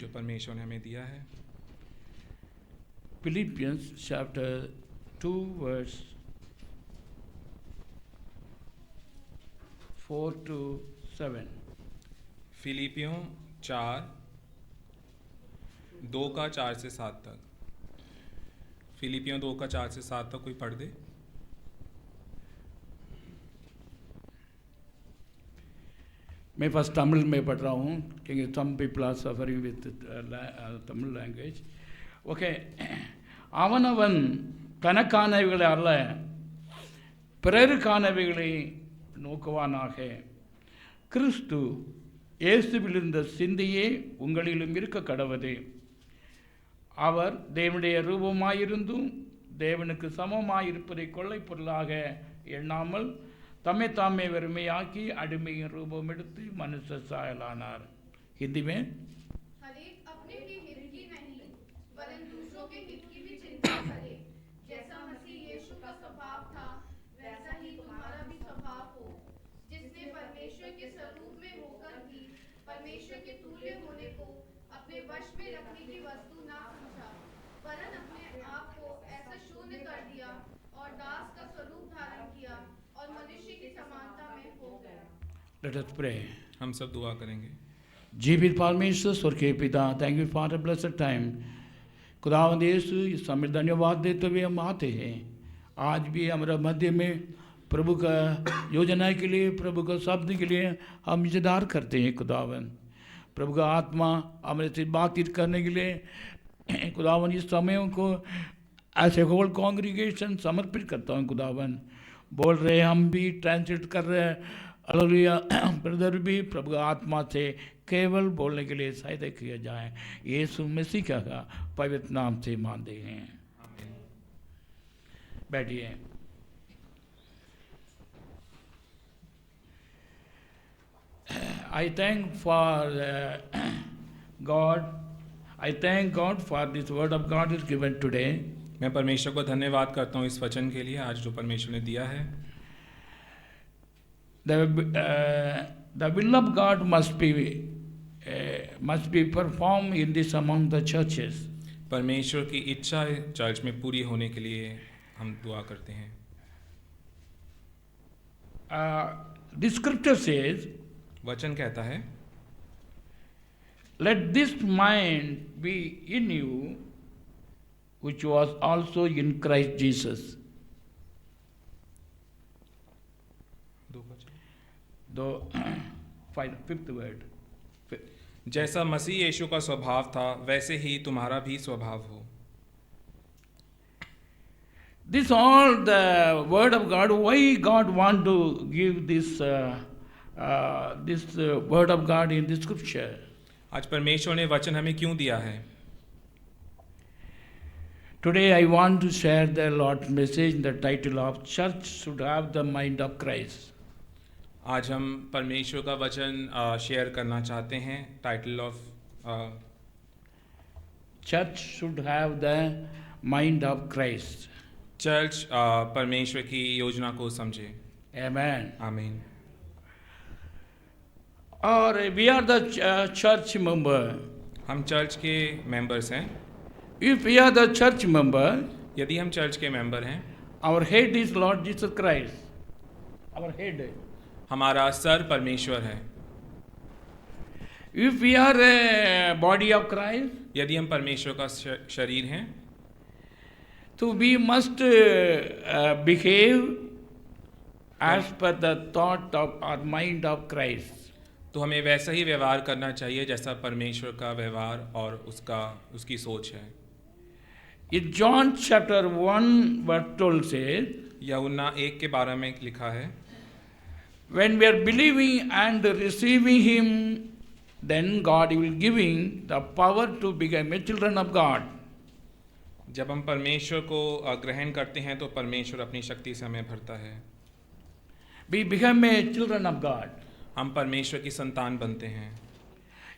जो परमेश्वर ने हमें दिया है। Philippians chapter 2 verse 4 to 7. फिलिपियों 2:4 से 7 तक। फिलिपियों 2:4 से 7 तक कोई पढ़ दे। मैं फर्स्ट तमिल में पढ़ रहा हूँ क्योंकि some people are suffering with Tamil language. Okay. அவனவன் தனக்கானவைகளை அல்ல பிறருக்கானவைகளை நோக்குவானாக. கிறிஸ்து இயேசுவில் இருந்த சிந்தையே உங்களிலும் இருக்க கடவது. அவர் தேவனுடைய ரூபமாயிருந்தும் தேவனுக்கு சமமாயிருப்பதை கொள்ளை பொருளாக எண்ணாமல் तमे तामे वरमेयाकी अडिमे रूपम எடுத்து मनुष्य सायलानार. हिंदी में हरेक अपने ही हित की नहीं वरन दूसरों के हित की भी चिंता करे. जैसा मसीह यीशु का स्वभाव था वैसा ही तुम्हारा भी स्वभाव हो, जिसने परमेश्वर के स्वरूप में होकर भी परमेश्वर के तुल्य होने को अपने वश में रखने की वस्तु ना समझा, वरन अपने आप को ऐसा शून्य कर दिया और दास का स्वरूप धारण किया और मनुष्य की समानता में हो गया. Let us pray. हम सब दुआ करेंगे। जीवित परमेश्वर स्वर्ग के पिता, thank you for the blessed time. खुदावंद यीशु इस समय धन्यवाद देते हुए हम आते हैं. आज भी हमारे मध्य में प्रभु का योजना के लिए, प्रभु का शब्द के लिए हम इंतजार करते हैं. खुदावंद प्रभु का आत्मा हमारे से बातचीत करने के लिए खुदावंद इस समय को ऐसे होल कांग्रीगेशन समर्पित करता हूँ. खुदावंद बोल रहे हम भी ट्रांसलेट कर रहे हैं. हालेलुया. ब्रदर भी प्रभु आत्मा से केवल बोलने के लिए सहायता किया जाए. यीशु मसीह का पवित्र नाम से मानते हैं. बैठिए. I thank for God. I thank God for this word of God is given today. मैं परमेश्वर को धन्यवाद करता हूँ इस वचन के लिए आज जो परमेश्वर ने दिया है. The will of God must be performed in this among the churches. परमेश्वर की इच्छा चर्च में पूरी होने के लिए हम दुआ करते हैं. The scripture says, वचन कहता है, let this mind be in you which was also in Christ Jesus. Fifth word. जैसा मसीह यीशु का स्वभाव था वैसे ही तुम्हारा भी स्वभाव हो. This all the word of God. Why God want to give this word of God in the scripture? आज परमेश्वर ने वचन हमें क्यों दिया है? Today I want to share the Lord's message. The title of Church should have the mind of Christ. आज हम परमेश्वर का वचन शेयर करना चाहते हैं. Title of Church should have the mind of Christ. Church परमेश्वर की योजना को समझे. Amen. आमीन. और we are the church member. हम चर्च के मेंबर्स हैं. If we are the church member, यदि हम चर्च के मेंबर हैं, our head is Lord Jesus Christ. Our head. हमारा सर परमेश्वर है. If we are a body of Christ, यदि हम परमेश्वर का शरीर हैं, so we must behave as per the thought of or mind of Christ. तो हमें वैसा ही व्यवहार करना चाहिए जैसा परमेश्वर का व्यवहार और उसकी सोच है. In John chapter 1 verse 12 says, यूहन्ना 1 के 12 में लिखा है, when we are believing and receiving Him, then God will giving the power to become a children of God. जब हम परमेश्वर को ग्रहण करते हैं तो परमेश्वर अपनी शक्ति से हमें भरता है. We become a children of God. हम परमेश्वर की संतान बनते हैं.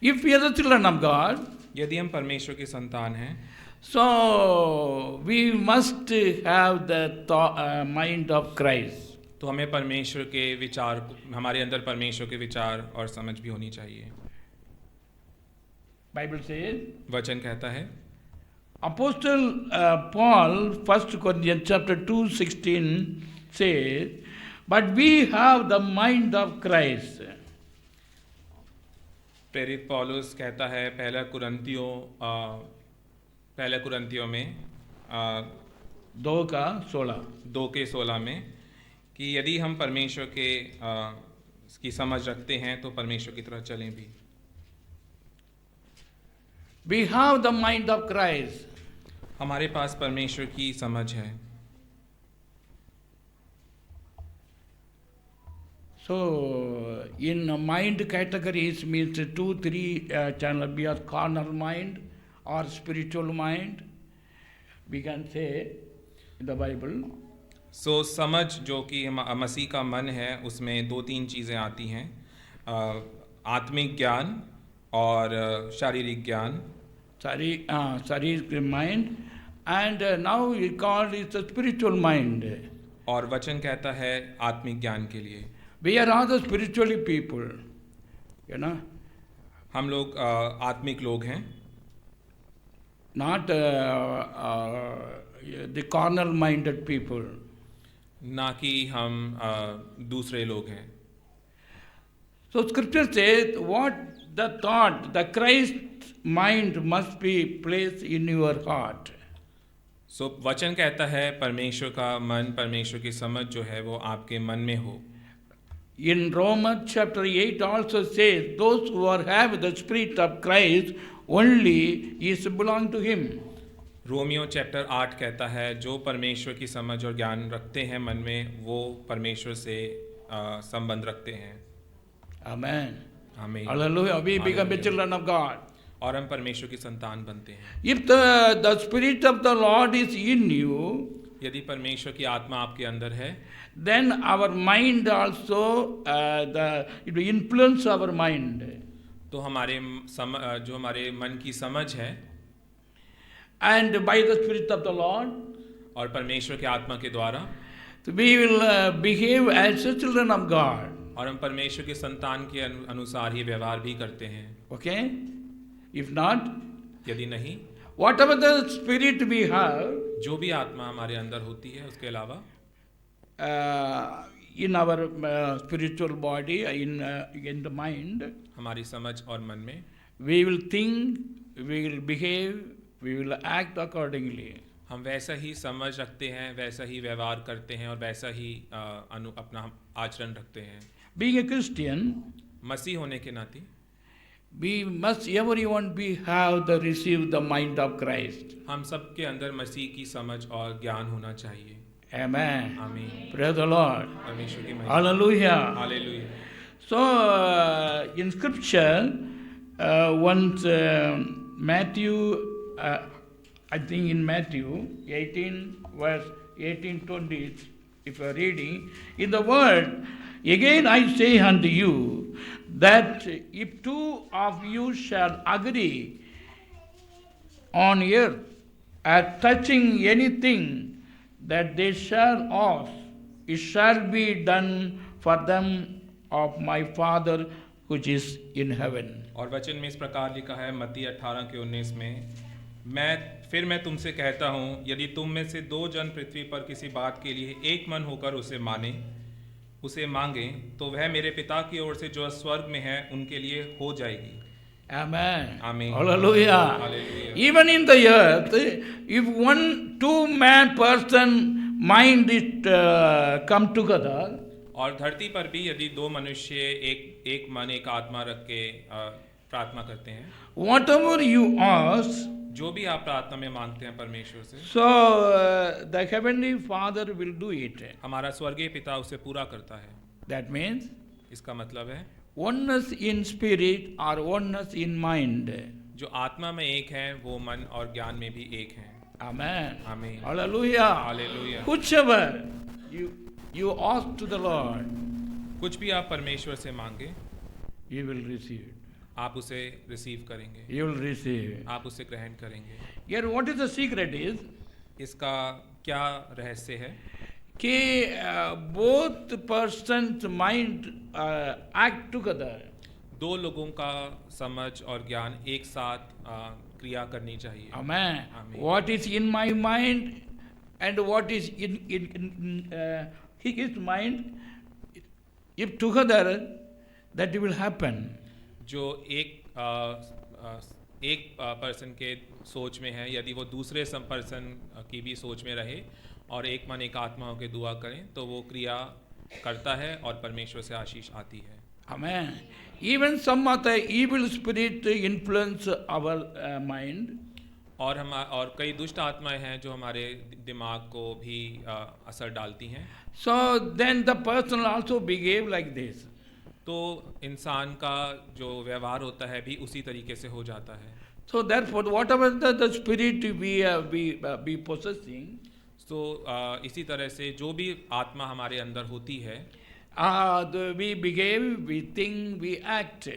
If we are the children of God, यदि हम परमेश्वर की संतान हैं, so we must have the mind of Christ. तो हमें परमेश्वर के विचार, हमारे अंदर परमेश्वर के विचार और समझ भी होनी चाहिए. Bible says, वचन कहता है, Apostle Paul, 1 Corinthians chapter 2:16 says, but we have the mind of Christ. प्रेरित पौलुस कहता है पहला कुरंतियों में 2:16 में कि यदि हम परमेश्वर की समझ रखते हैं तो परमेश्वर की तरह चलें भी। We have the mind of Christ. हमारे पास परमेश्वर की समझ है। So, in mind categories means 2-3 channel. We have carnal mind or spiritual mind. We can say in the Bible. सो समझ जो कि मसीह का मन है उसमें 2-3 चीज़ें आती हैं, आत्मिक ज्ञान और शारीरिक ज्ञान। शारीरिक mind, and now we call it the spiritual mind. और वचन कहता है आत्मिक ज्ञान के लिए। We are all the spiritually people, you know. हम लोग आत्मिक लोग हैं, not the carnal minded people. ना कि हम दूसरे लोग हैं। So scripture says what the thought, the Christ mind must be placed in your heart. सो वचन कहता है परमेश्वर का मन, परमेश्वर की समझ जो है वो आपके मन में हो। In Romans chapter 8 also says those who have the spirit of Christ only is belong to him. Romeo chapter 8 कहता है जो परमेश्वर की समझ और ज्ञान रखते हैं मन में वो परमेश्वर से संबंध रखते हैं। Amen. आमीन। Hallelujah. We become the Hallelujah. children of God. और हम परमेश्वर की संतान बनते हैं। If the spirit of the Lord is in you, यदि परमेश्वर की आत्मा आपके अंदर है, then our mind also it will influence our mind. तो जो हमारे मन की समझ है, And by the spirit of the Lord, और परमेश्वर के आत्मा के द्वारा we will behave as the children of God. और हम परमेश्वर के संतान के अनुसार ही व्यवहार भी करते हैं। Okay? If not, यदि नहीं, whatever the spirit we have, जो भी आत्मा हमारे अंदर होती है उसके अलावा in our spiritual body, in the mind, हमारी समझ और मन में we will think, we will behave, we will act accordingly. हम वैसा ही समझ रखते हैं, वैसा ही व्यवहार करते हैं और वैसा ही अपना आचरण रखते हैं। Being a Christian, मसीह होने के नाते we must everyone have the receive the mind of Christ. हम सबके अंदर मसीह की समझ और ज्ञान होना चाहिए। Amen. आमीन। Praise the Lord. परमेश्वर की महिमा। Hallelujah. Hallelujah. So in scripture, once Matthew, I think in Matthew 18 verse 18-20, if you are reading, in the word, again I say unto you, that if two of you shall agree on earth at touching anything that they shall ask, it shall be done for them of my Father which is in heaven. और वचन में इस प्रकार लिखा है मत्ती 18:19 में, मैं तुमसे कहता हूँ यदि तुम में से 2 जन पृथ्वी पर किसी बात के लिए एक मन होकर उसे मांगे तो वह मेरे पिता की ओर से जो स्वर्ग में है उनके लिए हो जाएगी। Amen. Amen. Hallelujah. Hallelujah. Even in the earth, if 1-2 person mind it come together, और धरती पर भी यदि 2 मनुष्य एक मन एक आत्मा रख के प्रार्थना करते हैं, whatever you ask, जो भी आप प्रार्थना में मांगते हैं परमेश्वर से, so the heavenly Father will do it. हमारा स्वर्गीय पिता उसे पूरा करता है। That means इसका मतलब है oneness in spirit or oneness in mind. जो आत्मा में एक है वो मन और ज्ञान में भी एक है। Amen. Amen. Hallelujah. Hallelujah. Whichever you ask to the Lord, कुछ भी आप परमेश्वर से मांगे, you will receive. आप उसे रिसीव करेंगे, You will receive. आप उसे ग्रहण करेंगे। Here, what is the secret is? इसका क्या रहस्य है कि both persons mind act together. दो लोगों का समझ और ज्ञान एक साथ क्रिया करनी चाहिए। Amen. Amen. What is in my mind and what is in his mind, if together, that will happen. जो एक पर्सन के सोच में है, यदि वो दूसरे पर्सन की भी सोच में रहे और एक मन एक आत्मा होकर दुआ करें तो वो क्रिया करता है और परमेश्वर से आशीष आती है। Amen. Even some of the evil spirit influence our mind. और कई दुष्ट आत्माएं हैं जो हमारे दिमाग को भी असर डालती हैं। So then the person also behave like this. तो इंसान का जो व्यवहार होता है भी उसी तरीके से हो जाता है। So therefore, whatever the spirit we possessing, तो इसी तरह से जो भी आत्मा हमारे अंदर होती है, we behave, we think, we act.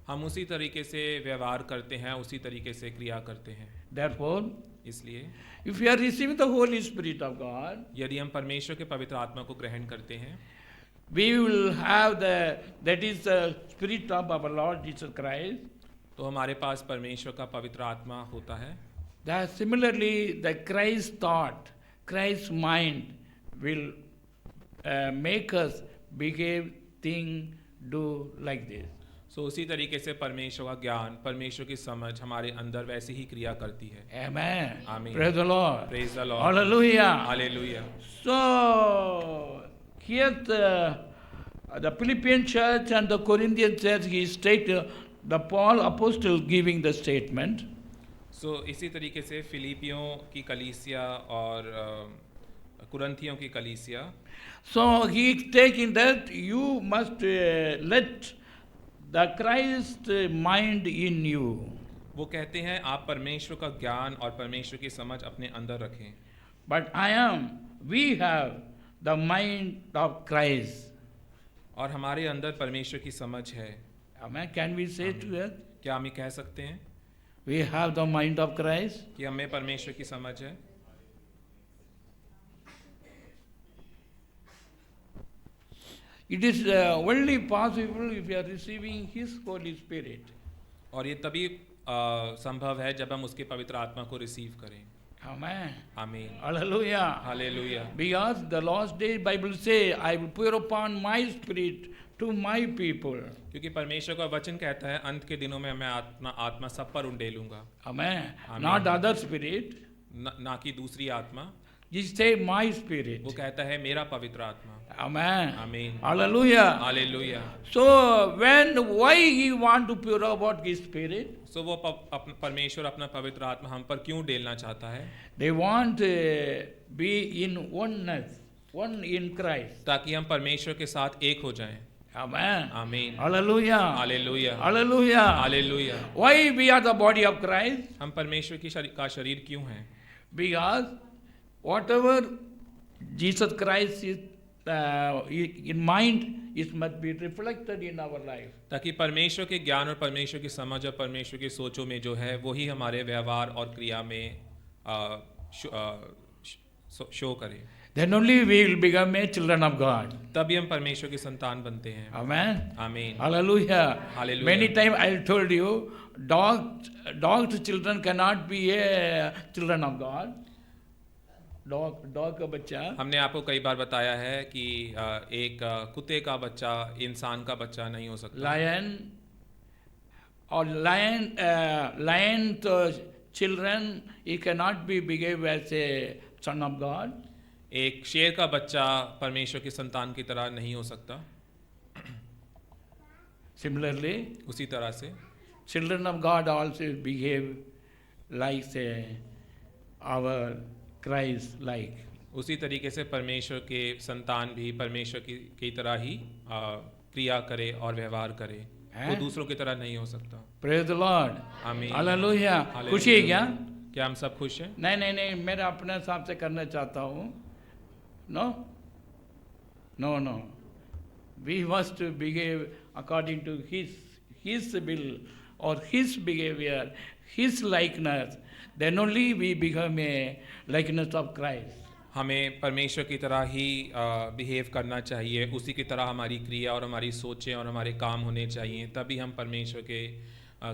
हम उसी तरीके से व्यवहार करते हैं, उसी तरीके से क्रिया करते हैं। Therefore, इसलिए if we are receiving the Holy Spirit of God, यदि हम परमेश्वर के पवित्र आत्मा को ग्रहण करते हैं, we will have that is the Spirit of our Lord Jesus Christ. तो हमारे पास परमेश्वर का पवित्र आत्मा होता है। That similarly, the Christ thought, Christ's mind will make us behave, think, do like this. सो उसी तरीके से परमेश्वर का ज्ञान, परमेश्वर की समझ हमारे अंदर वैसे ही क्रिया करती है। Amen. Amen. Praise the Lord. Praise the Lord. Hallelujah. Hallelujah. So here the Philippian church and the Corinthian church, he stated, the Paul apostle giving the statement. सो इसी तरीके से फिलिपियों की कलीसिया और कुरंथियों की कलीसिया, So he is taking that you must let the Christ mind in you. वो कहते हैं आप परमेश्वर का ज्ञान और परमेश्वर की समझ अपने अंदर रखें। But we have the mind of Christ. और हमारे अंदर परमेश्वर की समझ है। Amen. Can we say to us? क्या हम ये कह सकते हैं We have the mind of Christ. कि हमें परमेश्वर की समझ है? It is only possible if you are receiving His Holy Spirit. और ये तभी संभव है जब हम उसके पवित्र आत्मा को रिसीव करें। Amen. आमीन। Hallelujah. Hallelujah. Because the last day Bible say, I will pour upon my spirit to my people. क्योंकि परमेश्वर का वचन कहता है अंत के दिनों में मैं आत्मा सब पर उंडेलूंगा। Amen. Amen. Not other spirit. ना कि दूसरी आत्मा। He say my spirit. वो कहता है मेरा पवित्र आत्मा। Amen. आमीन। Hallelujah. Hallelujah. So why he want to pour about his spirit? सो वो परमेश्वर अपना पवित्र आत्मा हम पर क्यों डेलना चाहता है? They want be in oneness, one in Christ. ताकि हम परमेश्वर के साथ एक हो जाएं। Amen. आमीन। Hallelujah. Hallelujah. Hallelujah. Hallelujah. Why we are the body of Christ? हम परमेश्वर की का शरीर क्यों हैं? Because whatever Jesus Christ is in mind, it must be reflected in our life. ताकि परमेश्वर के ज्ञान और परमेश्वर की समझ और परमेश्वर की सोचों में जो है वही हमारे व्यवहार और क्रिया में शो करे। Then only we will become a children of God. तभी हम परमेश्वर के संतान बनते हैं। Amen. आमीन। Hallelujah. Hallelujah. Many times I told you, dog's children cannot be a children of God. Dog का बच्चा, हमने आपको कई बार बताया है कि एक कुत्ते का बच्चा इंसान का बच्चा नहीं हो सकता। lion children, he cannot be behave as a son of God. एक शेर का बच्चा परमेश्वर के संतान की तरह नहीं हो सकता। Similarly, उसी तरह से children of God also behave like our Christ like. उसी तरीके से परमेश्वर के संतान भी परमेश्वर की तरह ही क्रिया करे और व्यवहार करे। वो दूसरों की तरह नहीं हो सकता। Praise the Lord. आमीन। Hallelujah. खुशी है क्या? क्या हम सब खुश हैं? नहीं, मेरा अपने हिसाब से करना चाहता हूँ। No. We must behave according to His will or His behavior, His likeness. Then only we become a likeness of Christ. हमें परमेश्वर की तरह ही बिहेव करना चाहिए, उसी की तरह हमारी क्रिया और हमारी सोचें और हमारे काम होने चाहिए, तभी हम परमेश्वर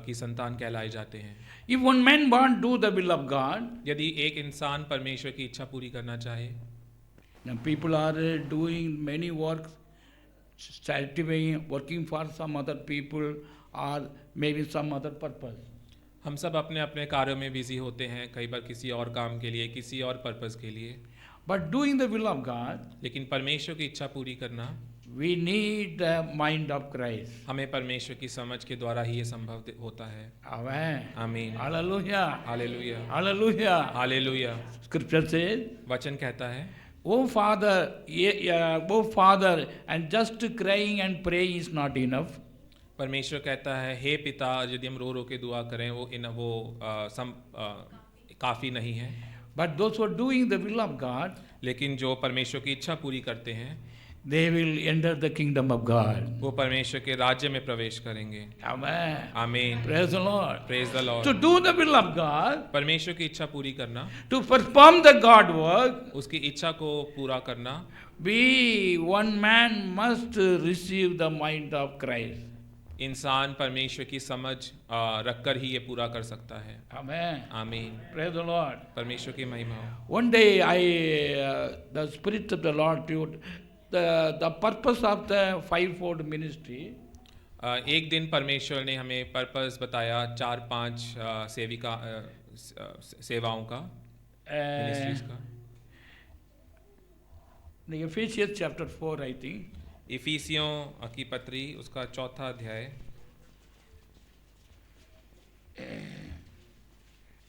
की संतान कहलाए जाते हैं। If one man won't do the will of God, यदि एक इंसान परमेश्वर की इच्छा पूरी करना चाहे, now people are doing many works, satisfying, working for some other people or maybe some other purpose. हम सब अपने अपने कार्यों में बिजी होते हैं, कई बार किसी और काम के लिए, किसी और पर्पस के लिए। But doing the will of God, लेकिन परमेश्वर की इच्छा पूरी करना, we need the mind of Christ. हमें परमेश्वर की समझ के द्वारा ही ये संभव होता है। Amen. आमीन। Hallelujah. Hallelujah, Hallelujah. Hallelujah. Scripture says, वचन कहता है, "Oh Father, and just crying and praying is not enough. परमेश्वर कहता है, हे पिता, यदि हम रो रो के दुआ करें वो काफ़ी नहीं है, But those who are doing the will of God, लेकिन जो परमेश्वर की इच्छा पूरी करते हैं they will enter the kingdom of God." वो परमेश्वर के राज्य में प्रवेश करेंगे। Amen. आमीन। Praise the Lord. Praise the To Lord. do the will of God, परमेश्वर की इच्छा पूरी करना, to perform the God work, उसकी इच्छा को पूरा करना, one man must receive the mind of Christ. इंसान परमेश्वर की समझ रखकर ही ये पूरा कर सकता है। Amen. आमीन। Praise the Lord. परमेश्वर की महिमा हो। One day the Spirit of the Lord told the purpose of the fivefold ministry. एक दिन परमेश्वर ने हमें पर्पस बताया 4-5 सेवाओं का, मिनिस्ट्रीज का। The Ephesians chapter 4, I think. इफिसियों की पत्री उसका 4था अध्याय।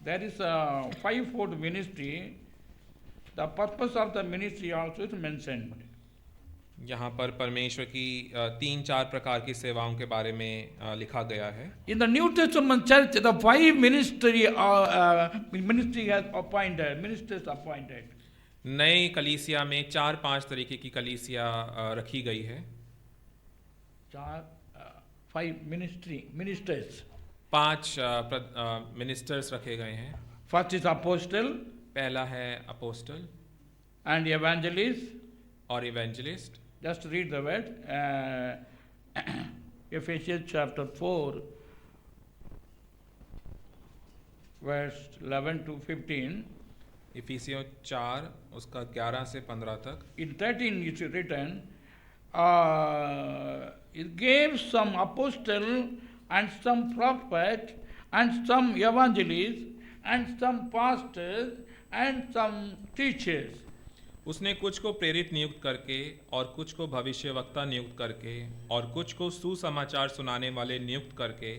There is a fivefold ministry. The purpose of the ministry also is mentioned. यहाँ पर परमेश्वर की 3-4 प्रकार की सेवाओं के बारे में लिखा गया है। In the New Testament church, the five ministry has appointed, ministers appointed. नए कलीसिया में 4-5 तरीके की कलीसिया रखी गई है। Five ministers. 5 मिनिस्टर्स रखे गए हैं। First is apostle पहला है अपोस्टल and evangelist. और evangelist. Just read the word. Ephesians chapter 4, verse 11 to 15. इफिसियों 4 उसका 11 से 15 तक। In 13 it is written, it gave some apostle and some prophet and some evangelists and some pastors and some teachers. उसने कुछ को प्रेरित नियुक्त करके और कुछ को भविष्यवक्ता नियुक्त करके और कुछ को सुसमाचार सुनाने वाले नियुक्त करके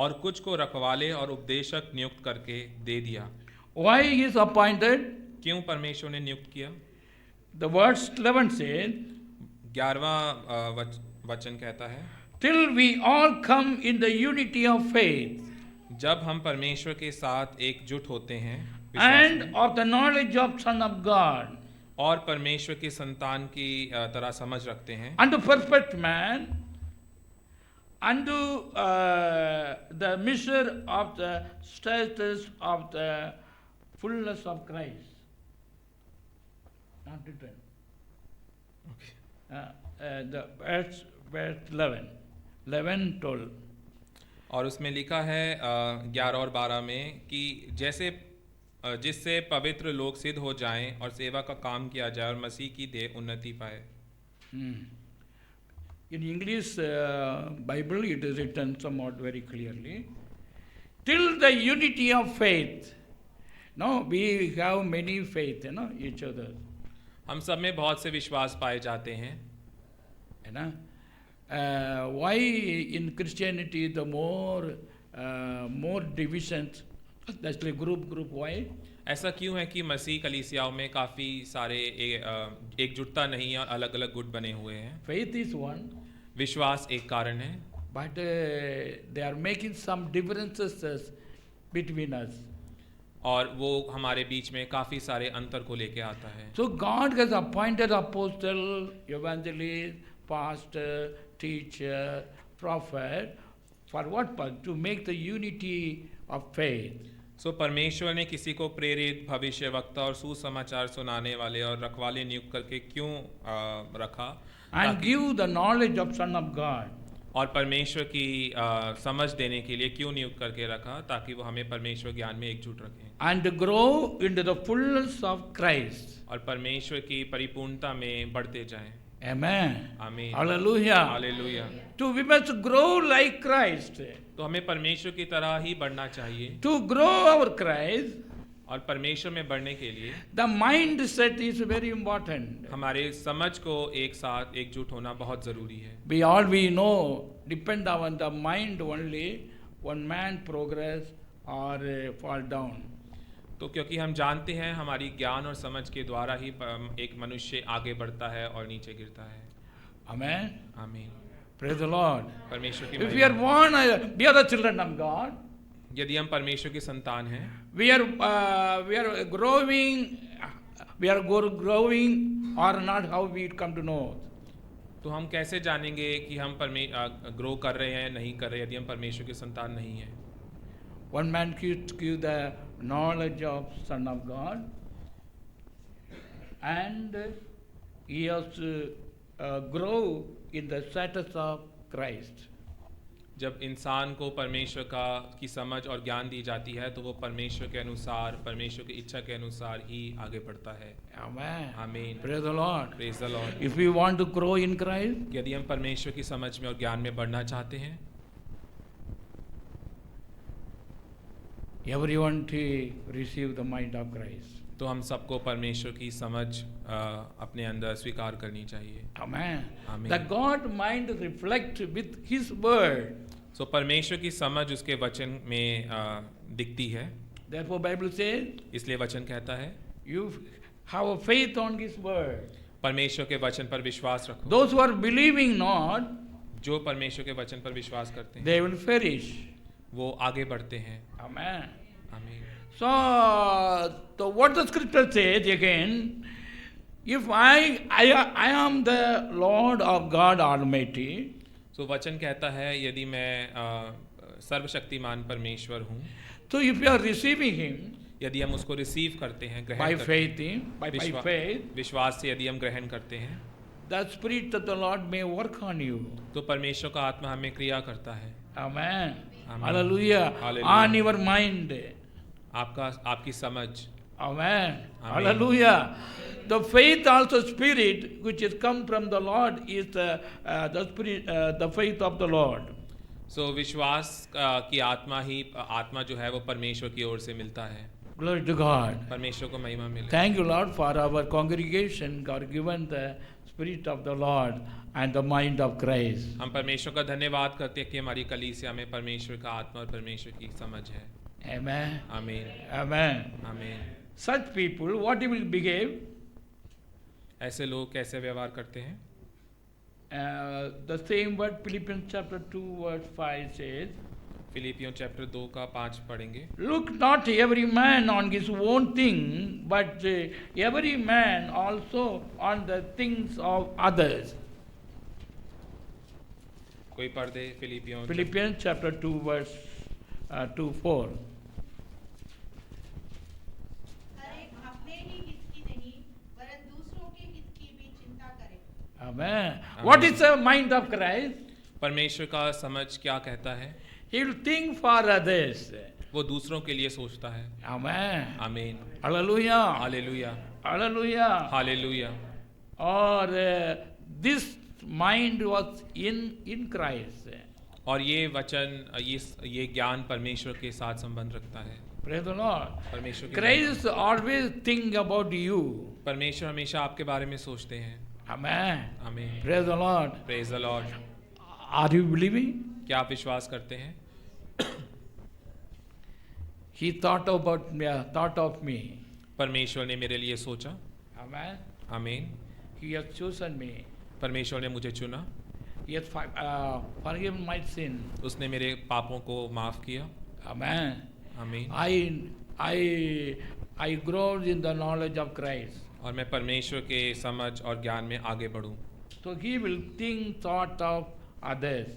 और कुछ को रखवाले और उपदेशक नियुक्त करके दे दिया। Why he is appointed? क्यों परमेश्वर ने नियुक्त किया? The verse 11 says, 11वां वचन कहता है, till we all come in the unity of faith जब हम परमेश्वर के साथ एकजुट होते हैं and विश्वास में, of the knowledge of Son of God, और परमेश्वर की संतान की तरह समझ रखते हैं, unto perfect man, unto the measure of the status of the fullness of Christ. Not written. The verse 11, 12. और उसमें लिखा है 11 और 12 में कि जैसे जिससे पवित्र लोग सिद्ध हो जाएं और सेवा का काम किया जाए और मसीह की देह उन्नति पाए। In English Bible it is written somewhat very clearly, till the unity of faith. No, we have many faith, each other. हम सब में बहुत से विश्वास पाए जाते हैं। Why in Christianity the more divisions, especially group, why? ऐसा क्यों है कि मसीह कलीसियाओं में काफ़ी सारे एकजुटता नहीं है और अलग अलग गुट बने हुए हैं? Faith is one, विश्वास एक कारण है, but they are making some differences between us. और वो हमारे बीच में काफ़ी सारे अंतर को लेके आता है। So God has appointed apostle, evangelist, pastor, teacher, prophet, for what purpose? To make the unity of faith. सो परमेश्वर ने किसी को प्रेरित, भविष्यवक्ता और सुसमाचार सुनाने वाले और रखवाले नियुक्त करके क्यों रखा? And give the knowledge of Son of God. और परमेश्वर की समझ देने के लिए क्यों नियुक्त करके रखा? ताकि वो हमें परमेश्वर ज्ञान में एकजुट रखें And to grow into the fullness of Christ. और परमेश्वर की परिपूर्णता में बढ़ते जाएं। Amen. आमीन। Hallelujah. Hallelujah. So we must grow like Christ. तो हमें परमेश्वर की तरह ही बढ़ना चाहिए To grow our Christ, और परमेश्वर में बढ़ने के लिए the mindset is very important. हमारे समझ को एक साथ एकजुट होना बहुत जरूरी है। We know depend on the mind only, one man progress or fall down. तो क्योंकि हम जानते हैं हमारी ज्ञान और समझ के द्वारा ही एक मनुष्य आगे बढ़ता है और नीचे गिरता है। Amen. आमीन। Praise the Lord. परमेश्वर की If we are महिमा। born, we are the children of God. यदि हम परमेश्वर की संतान हैं We are growing. We are growing or not? How we come to know? तो हम कैसे जानेंगे कि हम ग्रो कर रहे हैं नहीं कर रहे यदि हम परमेश्वर की संतान नहीं हैं? One man give the knowledge of Son of God, and he has to grow in the status of Christ. जब इंसान को परमेश्वर की समझ और ज्ञान दी जाती है तो वो परमेश्वर के अनुसार, परमेश्वर की इच्छा के अनुसार ही आगे बढ़ता है। Amen. आमीन। Praise the Lord. Praise the Lord. If we want to grow in Christ, यदि हम परमेश्वर की समझ में और ज्ञान में बढ़ना चाहते हैं, everyone to receive the mind of Christ. तो हम सबको परमेश्वर की समझ अपने अंदर स्वीकार करनी चाहिए। Amen. Amen. The God mind reflect with His word. सो परमेश्वर की समझ उसके वचन में दिखती है। Therefore, Bible says, इसलिए वचन कहता है you have a faith on His word. परमेश्वर के वचन पर विश्वास रखो। Those who are believing not, जो परमेश्वर के वचन पर विश्वास करते हैं they will perish. वो आगे बढ़ते हैं। Amen. आमीन। So what the scripture says again, if I am the Lord of God Almighty, सो वचन कहता है यदि मैं सर्वशक्तिमान परमेश्वर हूँ, so if you are receiving Him यदि हम उसको रिसीव करते हैं, by ग्रहण करते faith, by विश्वा- faith, विश्वास से यदि हम ग्रहण करते हैं the Spirit of the Lord may work on you. तो परमेश्वर का आत्मा हमें क्रिया करता है। Amen. Amen. Hallelujah. Hallelujah. On your mind. आपकी समझ। Amen. Amen. Hallelujah. The faith also spirit which is come from the Lord is the spirit, the faith of the Lord. सो विश्वास की आत्मा जो है वो परमेश्वर की ओर से मिलता है। Glory to God. परमेश्वर को महिमा मिले। Thank you, Lord, for our congregation. God given the spirit of the Lord and the mind of Christ. हम परमेश्वर का धन्यवाद करते हैं कि हमारी कलीसिया में परमेश्वर का आत्मा और परमेश्वर की समझ है। Amen. आमीन। Amen. आमीन। Such people, what he will behave? ऐसे लोग कैसे व्यवहार करते हैं? The same word Philippians chapter 2 verse 5 says, फिलिपियों chapter 2 का 5 पढ़ेंगे। look not every man on his own thing, but every man also on the things of others. कोई पढ़ दे फिलिपियों Philippians chapter 2 verse 2-4. अपने ही हित की नहीं वरन दूसरों के हित की भी चिंता करें। Amen. What is the mind of Christ? परमेश्वर का समझ क्या कहता है? He will think for others. वो दूसरों के लिए सोचता है। Amen. आमीन। Hallelujah. Hallelujah. Hallelujah. Hallelujah. Or this mind was in Christ. और ये वचन ये ज्ञान परमेश्वर के साथ संबंध रखता है। Praise the Lord. परमेश्वर के Christ always think about you. परमेश्वर हमेशा आपके बारे में सोचते हैं। Amen. आमीन। Praise the Lord. Praise the Lord. Are you believing? क्या आप विश्वास करते हैं? He thought of me. परमेश्वर ने मेरे लिए सोचा। Amen. आमीन। He has chosen me. परमेश्वर ने मुझे चुना। He has forgiven my sin. उसने मेरे पापों को माफ किया। Amen. आमीन। I grow in the knowledge of Christ. और मैं परमेश्वर के समझ और ज्ञान में आगे बढ़ूं। So he will think thought of others.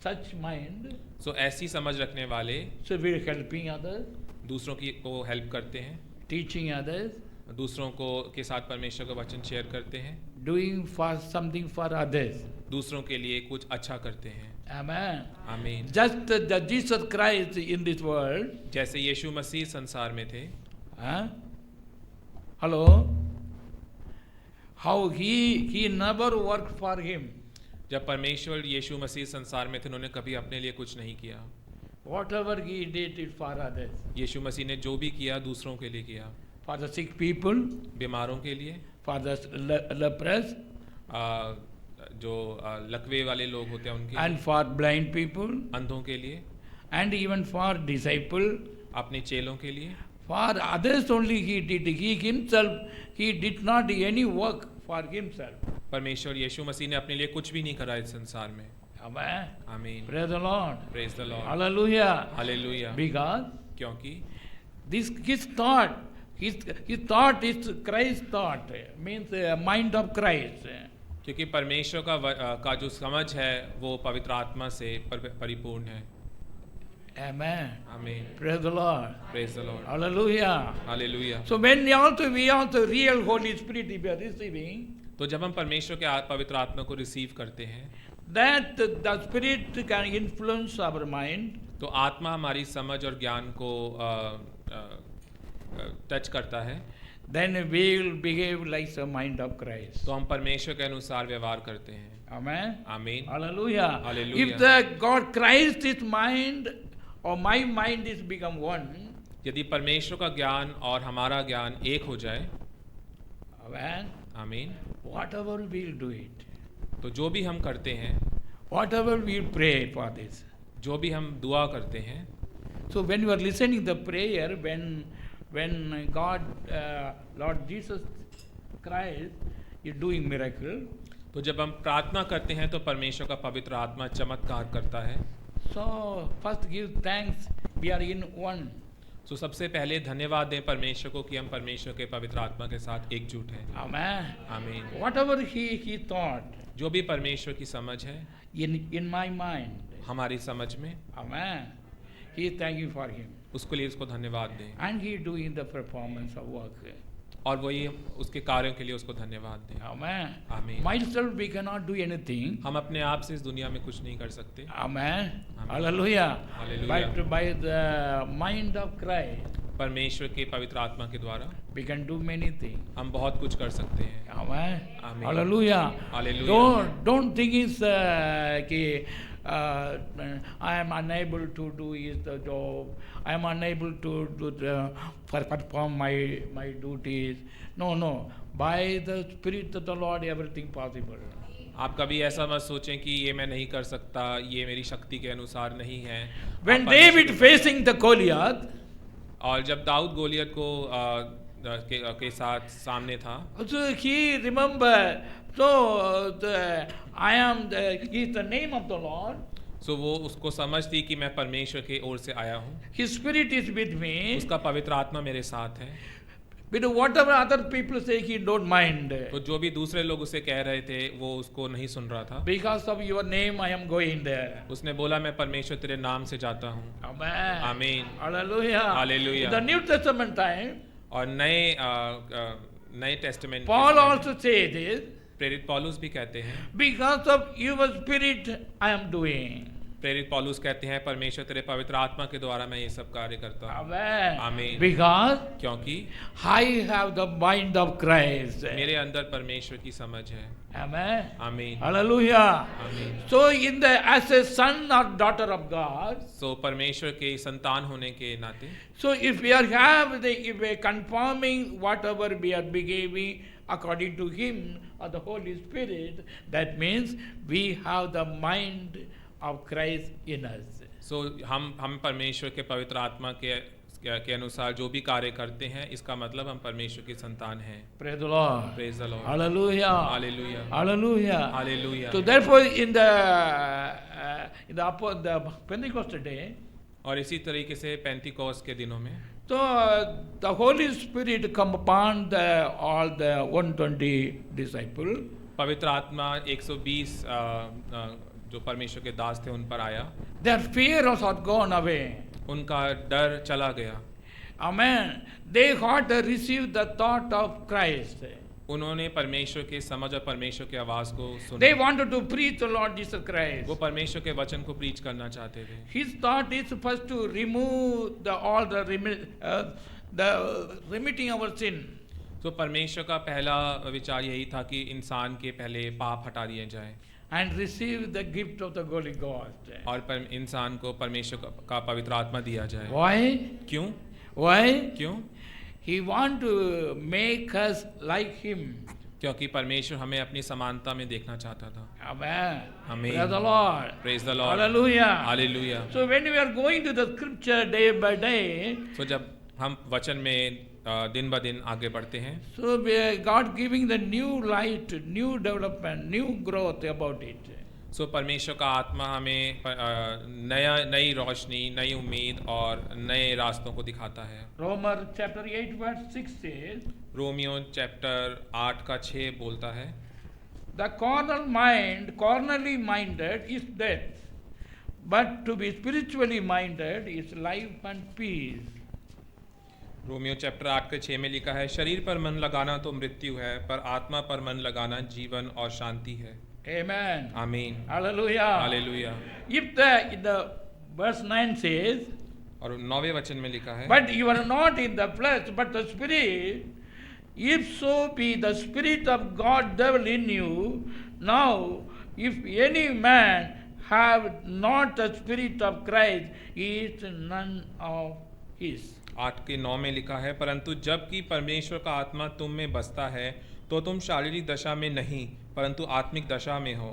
such mind, सो ऐसी समझ रखने वाले so we're helping others, दूसरों की को हेल्प करते हैं, teaching others, दूसरों को के साथ परमेश्वर का वचन शेयर करते हैं, doing for something for others. दूसरों के लिए कुछ अच्छा करते हैं। Amen. आमीन। Just the Jesus Christ in this world. जैसे यीशु मसीह संसार में थे, Huh? Hello? How he never worked for him. जब परमेश्वर यीशु मसीह संसार में थे, उन्होंने कभी अपने लिए कुछ नहीं किया। Whatever he did it for others. यीशु मसीह ने जो भी किया दूसरों के लिए किया, For the sick people, बीमारों के लिए, for the lepers, जो लकवे वाले लोग होते हैं उनके लिए, and for blind people, अंधों के लिए, and even for disciple. अपने चेलों के लिए, For others only he did. He himself, he did not any work for himself. परमेश्वर यीशु मसीह ने अपने लिए कुछ भी नहीं करा इस संसार में। Amen. आमीन। Praise the Lord. Praise the Lord. Hallelujah. Hallelujah. Because क्योंकि this his thought is Christ thought, means mind of Christ. क्योंकि परमेश्वर का जो समझ है वो पवित्र आत्मा से परिपूर्ण है। Amen. आमीन। Praise the Lord. Praise the Lord. Hallelujah. Hallelujah. So when we also real Holy Spirit we are receiving, तो जब हम परमेश्वर के पवित्र आत्मा को रिसीव करते हैं, that the Spirit can influence our mind. तो आत्मा हमारी समझ और ज्ञान को टच करता है, Then we will behave like the mind of Christ. तो हम परमेश्वर के अनुसार व्यवहार करते हैं। Amen. आमीन। Hallelujah. Hallelujah. If the God Christ is mind or my mind is become one, यदि परमेश्वर का ज्ञान और हमारा ज्ञान एक हो जाए, amen, आमीन, whatever we'll do it, तो जो भी हम करते हैं, whatever we'll pray for this. जो भी हम दुआ करते हैं, So when you are listening the prayer, when God, Lord Jesus Christ is doing miracle, तो जब हम प्रार्थना करते हैं तो परमेश्वर का पवित्र आत्मा चमत्कार करता है। so first give thanks, we are in one. तो सबसे पहले धन्यवाद दें परमेश्वर को कि हम परमेश्वर के पवित्र आत्मा के साथ एकजुट हैं। Amen. आमीन। Whatever he thought जो भी परमेश्वर की समझ है in my mind, हमारी समझ में, amen, he thank you for him. उसके लिए उसको धन्यवाद दें, And he doing the performance of work. और वही उसके कार्यों के लिए उसको धन्यवाद दें। Amen. आमीन। Myself we cannot do anything. हम अपने आप से इस दुनिया में कुछ नहीं कर सकते। Amen. Amen. Hallelujah. Hallelujah. But by the mind of Christ, परमेश्वर के पवित्र आत्मा के द्वारा we can do many things. हम बहुत कुछ कर सकते हैं। Amen. Amen. Hallelujah. Hallelujah. Don't think it's I am unable to do the job. I am unable to perform my duties. No. By the Spirit of the Lord, everything possible. आप कभी ऐसा मत सोचें कि ये मैं नहीं कर सकता, ये मेरी शक्ति के अनुसार नहीं है। When आप परमेश्वर David के- facing the Goliath, और जब दाऊद गोलियत को के साथ सामने था, so he remember, I am he is the name of the Lord. सो वो उसको समझ थी कि मैं परमेश्वर के ओर से आया हूँ, His Spirit is with me. उसका पवित्र आत्मा मेरे साथ है। But whatever other people say, he don't mind. तो जो भी दूसरे लोग उसे कह रहे थे वो उसको नहीं सुन रहा था। Because of your name, I am going there. उसने बोला मैं परमेश्वर तेरे नाम से जाता हूँ। Amen. आमीन। Hallelujah. Hallelujah. In the New Testament time, और नए testament Paul also says this. प्रेरित पौलुस भी कहते हैं, Because of your Spirit, I am doing. प्रेरित पौलुस कहते हैं परमेश्वर तेरे पवित्र आत्मा के द्वारा मैं ये सब कार्य करता हूँ। Amen. आमीन। Because क्योंकि I have the mind of Christ. मेरे अंदर परमेश्वर की समझ है। Amen. आमीन। Hallelujah. आमीन। So as a son or daughter of God, सो परमेश्वर के संतान होने के नाते, so if we are conforming whatever we are behaving according to Him or the Holy Spirit, that means we have the mind of Christ in us. सो हम परमेश्वर के पवित्र आत्मा के अनुसार जो भी कार्य करते हैं, इसका मतलब हम परमेश्वर की संतान हैं। Praise the Lord. Praise the Lord. Hallelujah. Hallelujah. Hallelujah. Hallelujah. So therefore, in the Pentecost day, और इसी तरीके से पेंटिकोस के दिनों में so the Holy Spirit come upon all the 120 disciples. पवित्र आत्मा 120 जो परमेश्वर के दास थे उन पर आया, Their fear was gone away. उनका डर चला गया। Amen. They had received the thought of Christ. उन्होंने परमेश्वर के समझ और परमेश्वर की आवाज को They सुना। wanted to preach the Lord Jesus Christ. वो परमेश्वर के वचन को प्रीच करना चाहते थे। His thought is first to remove all the remitting our sin. तो परमेश्वर का पहला विचार यही था कि इंसान के पहले पाप हटा दिए जाए And receive the gift of the Holy Ghost. और इंसान को परमेश्वर का पवित्र आत्मा दिया जाए। Why? क्यों? Why? क्यों? He want to make us like Him. क्योंकि परमेश्वर हमें अपनी समानता में देखना चाहता था। Amen. Amen. Praise the Lord. Praise the Lord. Hallelujah. Hallelujah. So when we are going to the scripture day by day, तो जब हम वचन में दिन ब दिन आगे बढ़ते हैं, so God giving the new light, new development, new growth about it. सो परमेश्वर का आत्मा हमें नई रोशनी, नई उम्मीद और नए रास्तों को दिखाता है। Romans chapter 8 verse 6 says, Romeo chapter 8 का 6 बोलता है, the carnally minded is death, but to be spiritually minded is life and peace. Romeo chapter 8 के 6 में लिखा है, शरीर पर मन लगाना तो मृत्यु है, पर आत्मा पर मन लगाना जीवन और शांति है। Amen. आमीन। Hallelujah. Hallelujah. If the verse 9 says, और 9वें वचन में लिखा है, but you are not in the flesh, but the spirit, if so be the spirit of God dwell in you. Now, if any man have not the spirit of Christ, he is none of his. 8 के 9 में लिखा है, परंतु जबकि परमेश्वर का आत्मा तुम में बसता है तो तुम शारीरिक दशा में नहीं परंतु आत्मिक दशा में हो,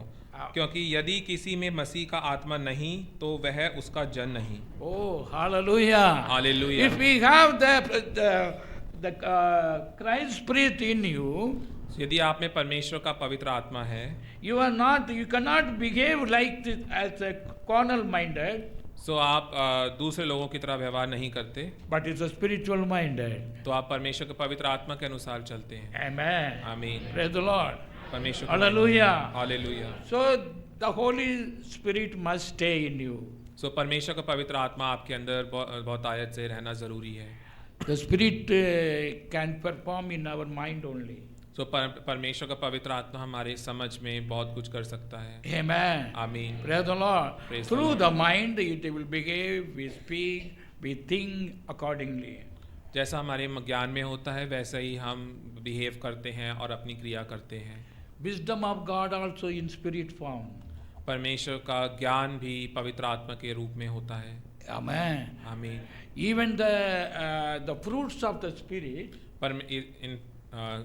क्योंकि यदि किसी में मसीह का आत्मा नहीं तो वह उसका जन नहीं। Oh, hallelujah. Hallelujah. If we have the Christ spirit in you, यदि आप में परमेश्वर का पवित्र आत्मा है, you cannot behave like this as a carnal minded, सो आप दूसरे लोगों की तरह व्यवहार नहीं करते, but it's a spiritual minded. तो आप परमेश्वर के पवित्र आत्मा के अनुसार चलते हैं। Amen. आमीन। Praise the Lord. परमेश्वर Hallelujah. Hallelujah. So the Holy Spirit must stay in you. सो परमेश्वर का पवित्र आत्मा आपके अंदर बहुत आयत से रहना जरूरी है। The Spirit can perform in our mind only. सो परमेश्वर का पवित्र आत्मा हमारे समझ में बहुत कुछ कर सकता है। Amen. आमीन। Praise the Lord. Praise the Through Lord. the mind, it will behave, we speak, we think accordingly. जैसा हमारे ज्ञान में होता है वैसा ही हम बिहेव करते हैं और अपनी क्रिया करते हैं। Wisdom of God also in spirit form. परमेश्वर का ज्ञान भी पवित्र आत्मा के रूप में होता है। Amen. आमीन। Even the fruits of the Spirit,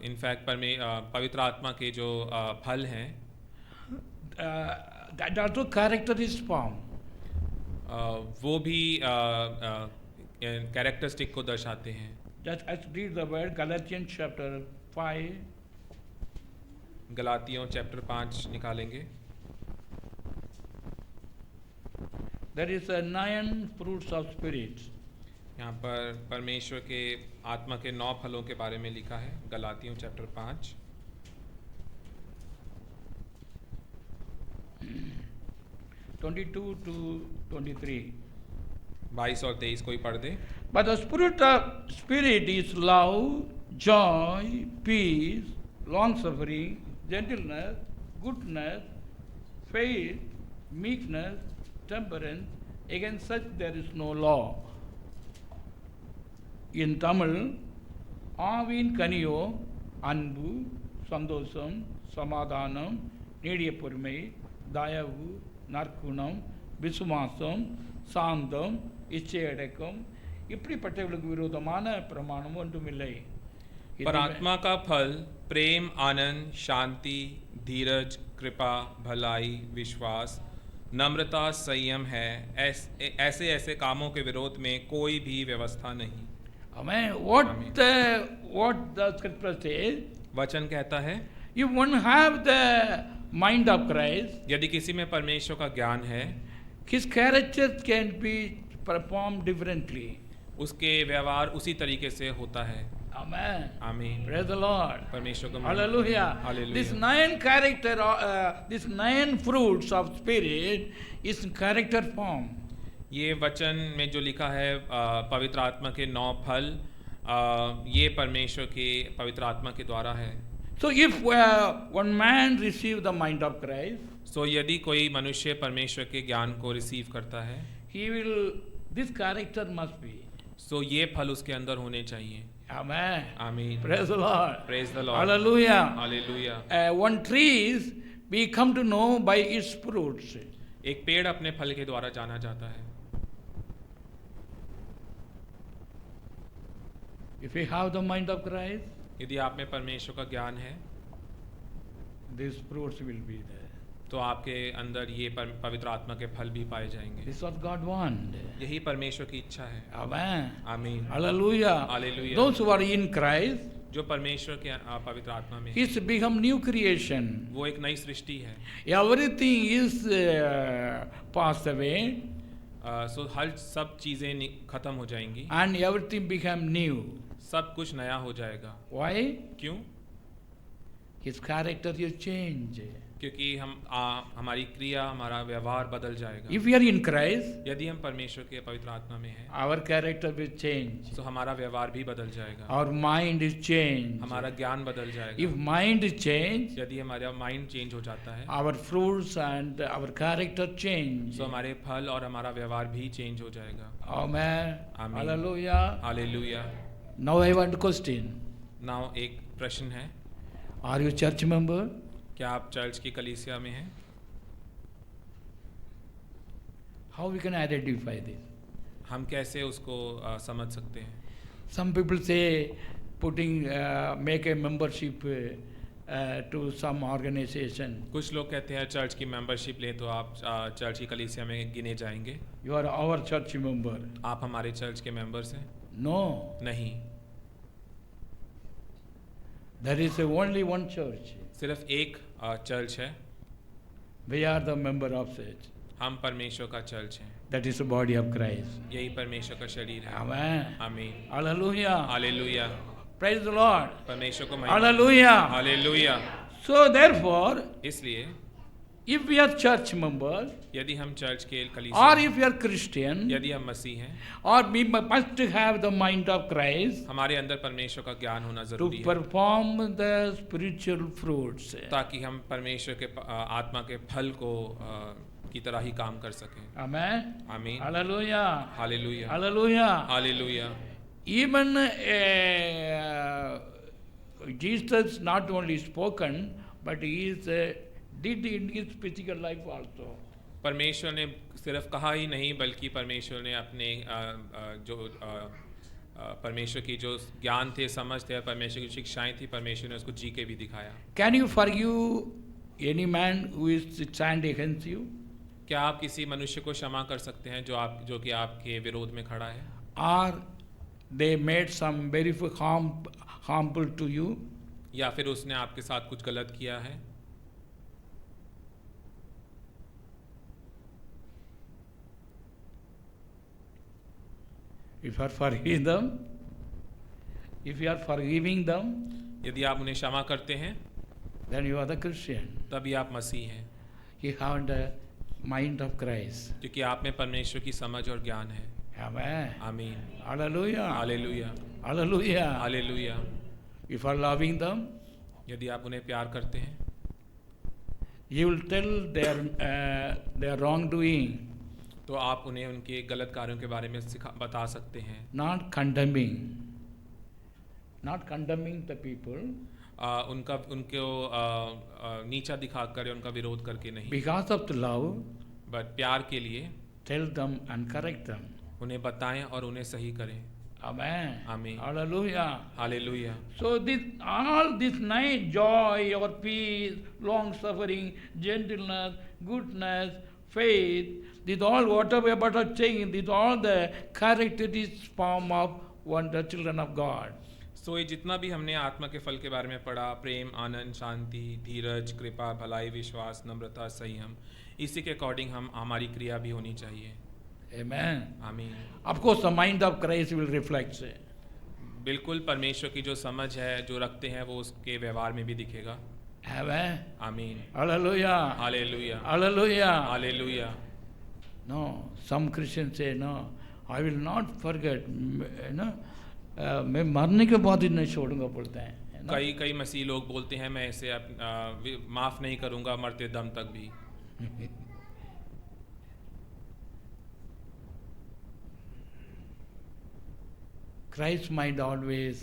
in fact पवित्र आत्मा के जो फल हैं, that also character is form. वो भी कैरेक्टरिस्टिक को दर्शाते हैं। Just let's read the word Galatians chapter 5. गलातियों chapter 5 निकालेंगे। There is a 9 fruits of spirit. यहाँ पर परमेश्वर के आत्मा के 9 फलों के बारे में लिखा है। गलातियों चैप्टर 5 22 to 23. 22 और 23 कोई पढ़ दे। But the spirit is love, joy, peace, long-suffering, gentleness, goodness, faith, meekness, temperance. Against such there is no law. In Tamil, Aavin கனியோ அன்பு, சந்தோஷம், சமாதானம், நீடிய பொறுமை, தயவு, நற்குணம், விசுவாசம், சாந்தம், இச்சையடக்கம், இப்படிப்பட்டவர்களுக்கு விரோதமான பிரமாணம் ஒன்றுமில்லை. पर आत्मा का फल प्रेम, आनंद, शांति, धीरज, कृपा, भलाई, विश्वास, नम्रता, संयम है। ऐसे ऐसे कामों के विरोध में कोई भी व्यवस्था नहीं। Amen. What the scripture says, वचन कहता है, if one have the mind of Christ, यदि किसी में परमेश्वर का ज्ञान है his character can be performed differently. उसके व्यवहार उसी तरीके से होता है। Amen. आमीन। Praise the Lord. परमेश्वर को Hallelujah. Hallelujah. This 9 character, this 9 fruits of spirit is character form. ये वचन में जो लिखा है पवित्र आत्मा के 9 फल, ये परमेश्वर के पवित्र आत्मा के द्वारा है। So if one man receive the mind of Christ, सो यदि कोई मनुष्य परमेश्वर के ज्ञान को रिसीव करता है, he will, this character must be. सो ये फल उसके अंदर होने चाहिए। Amen. आमीन। Praise the Lord. Praise the Lord. Hallelujah. Hallelujah. One trees we come to know by its fruits. एक पेड़ अपने फल के द्वारा जाना जाता है। If we have the mind of Christ, यदि आप में परमेश्वर का ज्ञान है, these fruits will be there. तो आपके अंदर ये पवित्र आत्मा के फल भी पाए जाएंगे। This is what God wants. यही परमेश्वर की इच्छा है। Amen. आमीन। Hallelujah. Hallelujah. Those who are in Christ, जो परमेश्वर के पवित्र आत्मा में, it's become new creation. वो एक नई सृष्टि है। Everything is passed away सो हर सब चीजें खत्म हो जाएंगी, and everything become new. सब कुछ नया हो जाएगा। Why? क्यों? His character is changed. क्योंकि हमारी क्रिया, हमारा व्यवहार बदल जाएगा। If we are in Christ, यदि हम परमेश्वर के पवित्र आत्मा में हैं, our character will change. तो हमारा व्यवहार भी बदल जाएगा, Our mind is changed. हमारा ज्ञान बदल जाएगा। If mind is changed, यदि हमारा माइंड चेंज हो जाता है, our fruits and our character change. तो हमारे फल और हमारा व्यवहार भी चेंज हो जाएगा। Amen. Amen. Hallelujah. Hallelujah. Now I want to question. Now एक प्रश्न है, Are you church member? क्या आप चर्च की कलीसिया में हैं? How we can identify this? हम कैसे उसको समझ सकते हैं? Some people say putting make a membership to some organization. कुछ लोग कहते हैं चर्च की मेंबरशिप लें तो आप चर्च की कलीसिया में गिने जाएंगे। You are our church member. आप हमारे चर्च के मेंबर्स हैं? No. नहीं, There is only one church. सिर्फ एक चर्च है। We are the member of church. हम परमेश्वर का चर्च हैं। That is the body of Christ. यही परमेश्वर का शरीर है। Amen. आमीन। Hallelujah. Hallelujah. Praise the Lord. परमेश्वर को महिमा। Hallelujah. हालेलुया। So therefore, इसलिए if we are church member, यदि हम चर्च के or कलीसिया, if we are Christian, यदि हम मसीह हैं, or we must have the mind of Christ हमारे अंदर परमेश्वर का ज्ञान होना to जरूरी है, perform the spiritual fruits. ताकि हम परमेश्वर के आत्मा के फल को की तरह ही काम कर सकें। Amen. आमीन। Hallelujah. Hallelujah. Hallelujah. Hallelujah. Even Jesus not only spoken, but he is did in his physical life also. परमेश्वर ने सिर्फ कहा ही नहीं, बल्कि परमेश्वर ने अपने जो परमेश्वर की जो ज्ञान थे, समझ थे, परमेश्वर की शिक्षाएं थी, परमेश्वर ने उसको जी के भी दिखाया। Can you forgive any man who is stand against you? क्या आप किसी मनुष्य को क्षमा कर सकते हैं जो कि आपके विरोध में खड़ा है? Or they made some very harmful to you? या फिर उसने आपके साथ कुछ गलत किया है? If you are forgiving them, if you are forgiving them, यदि आप उन्हें क्षमा करते हैं, then you are the Christian. तभी आप मसीह हैं, You have the mind of Christ. क्योंकि आप में परमेश्वर की समझ और ज्ञान है। Amen. आमीन। Hallelujah. Hallelujah. Hallelujah. Hallelujah. If you are loving them, यदि आप उन्हें प्यार करते हैं, you will tell their wrongdoing, तो आप उन्हें उनके गलत कार्यों के बारे में बता सकते हैं। not condemning the people उनको नीचा दिखाकर या उनका विरोध करके नहीं, because of the love. But प्यार के लिए Tell them and correct them. उन्हें बताएं और उन्हें सही करें। Amen. Amen. Hallelujah. Hallelujah. So all this night, joy or peace, long suffering, gentleness, goodness, faith, this all whatever about a saying, this all the characteristics form of one the children of God. सो ये जितना भी हमने आत्मा के फल के बारे में पढ़ा, प्रेम, आनंद, शांति, धीरज, कृपा, भलाई, विश्वास, नम्रता, संयम, इसी के अकॉर्डिंग हमारी क्रिया भी होनी चाहिए। Amen. आमीन। Of course, the mind of Christ will reflect. बिल्कुल परमेश्वर की जो समझ है, जो रखते हैं, वो उसके व्यवहार में भी दिखेगा। Amen. आमीन। Hallelujah. Hallelujah, Hallelujah. Hallelujah. No, some Christians say, no, I will not forget. मैं मरने के बाद ही नहीं छोड़ूंगा बोलते हैं, है ना? कई मसीह लोग बोलते हैं, मैं इसे माफ नहीं करूंगा मरते दम तक भी। Christ's mind always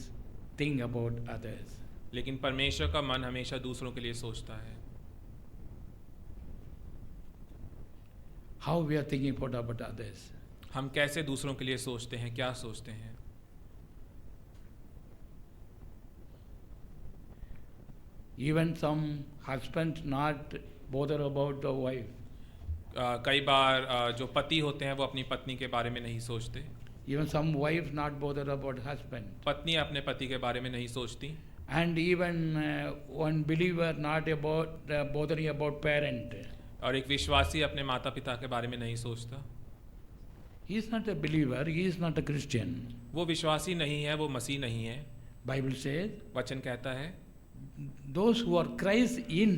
think about others. लेकिन परमेश्वर का मन हमेशा दूसरों के लिए सोचता है। How we are thinking about others? हम कैसे दूसरों के लिए सोचते हैं, क्या सोचते हैं? Even some husband not bother about the wife. कई बार जो पति होते हैं वो अपनी पत्नी के बारे में नहीं सोचते। Even some wife not bother about husband. पत्नी अपने पति के बारे में नहीं सोचती। And even one believer not about bothering about parent. और एक विश्वासी अपने माता पिता के बारे में नहीं सोचता। He is not a believer, he is not a Christian. वो विश्वासी नहीं है, वो मसीह नहीं है। Bible says, वचन कहता है those who are Christ in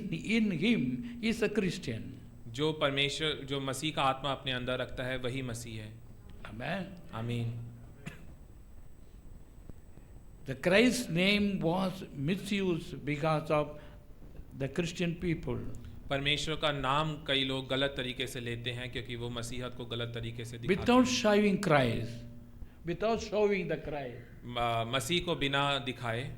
him is a Christian. जो परमेश्वर, जो मसीह का आत्मा अपने अंदर रखता है, वही मसीह है। Amen. आमीन। The Christ's name was misused because of the Christian people. परमेश्वर का नाम कई लोग गलत तरीके से लेते हैं क्योंकि वो मसीहत को गलत तरीके से दिखाते Without हैं। showing Christ, without showing the Christ, मसीह को बिना दिखाए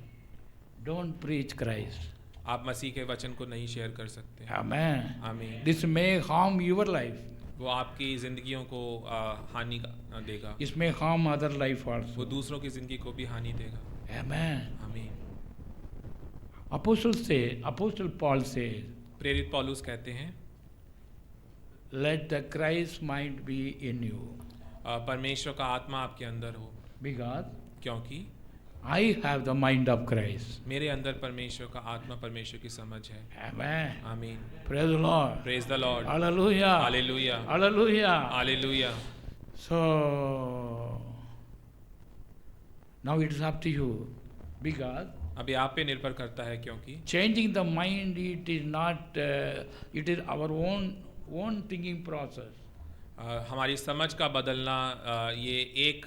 don't preach Christ. आप मसीह के वचन को नहीं शेयर कर सकते। Amen. आमीन। This may harm your life. वो आपकी जिंदगियों को हानि देगा। It may harm other life वो also. दूसरों की जिंदगी को भी हानि देगा। Amen. आमीन। Apostle Paul says, प्रेरित पौलुस कहते हैं, let the Christ mind be in you. परमेश्वर का आत्मा आपके अंदर हो, Because क्योंकि I have the mind of Christ. मेरे अंदर परमेश्वर का आत्मा, परमेश्वर की समझ है। Amen. आमीन। Praise the Lord. Praise the Lord. Hallelujah. Hallelujah, Hallelujah. Hallelujah. So now it is up to you. Because अभी आप पे निर्भर करता है, क्योंकि changing the mind, it is not, it is our own thinking process. हमारी समझ का बदलना ये एक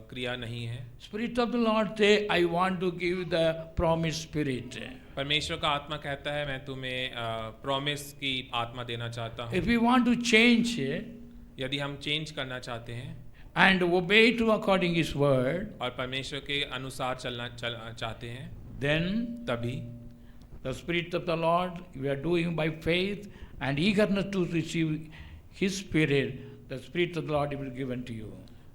क्रिया नहीं है। Spirit of the Lord say, I want to give the promised spirit. परमेश्वर का आत्मा कहता है, मैं तुम्हें प्रॉमिस की आत्मा देना चाहता हूँ। If we want to change यदि हम चेंज करना चाहते हैं and obey to according His word, और परमेश्वर के अनुसार चलना चाहते हैं, then तभी the Spirit of the Lord, we are doing by faith and eagerness to receive His Spirit, the Spirit of the Lord will be given to you.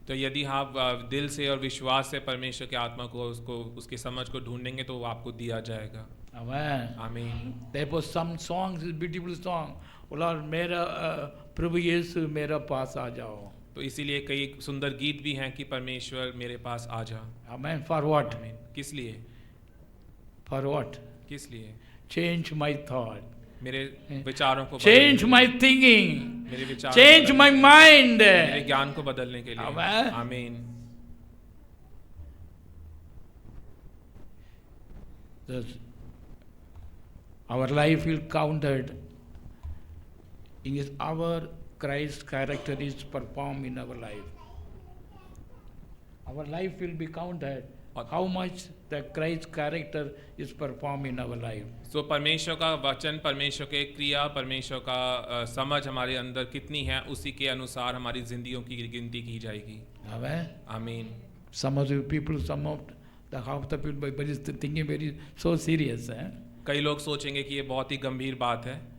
तो यदि आप दिल से और विश्वास से परमेश्वर के आत्मा को, उसको, उसकी समझ को ढूंढेंगे तो वो आपको दिया जाएगा। Amen. आमीन। Therefore, some songs is beautiful song. Oh Lord, मेरा प्रभु यीशु मेरा पास आ जाओ. तो इसीलिए कई सुंदर गीत भी हैं कि परमेश्वर मेरे पास आ जा। Amen. For what? आमीन। किस लिए? For what? किस लिए? Change my thought. मेरे विचारों को Change बदलने- my thinking. मेरे विचार Change my mind. मेरे ज्ञान को बदलने के लिए। आमीन। आमीन। Our life will counted in His our Christ character is performed in our life. Our life will be counted how much the Christ character is performed in our life. तो परमेश्वर का वचन, परमेश्वर के क्रिया, परमेश्वर का समझ हमारे अंदर कितनी है, उसी के अनुसार हमारी जिंदगियों की गिनती की जाएगी। Amen. आमीन। Some of the people, some of the half the people, but is thinking very so serious. कई लोग सोचेंगे कि ये बहुत ही गंभीर बात है।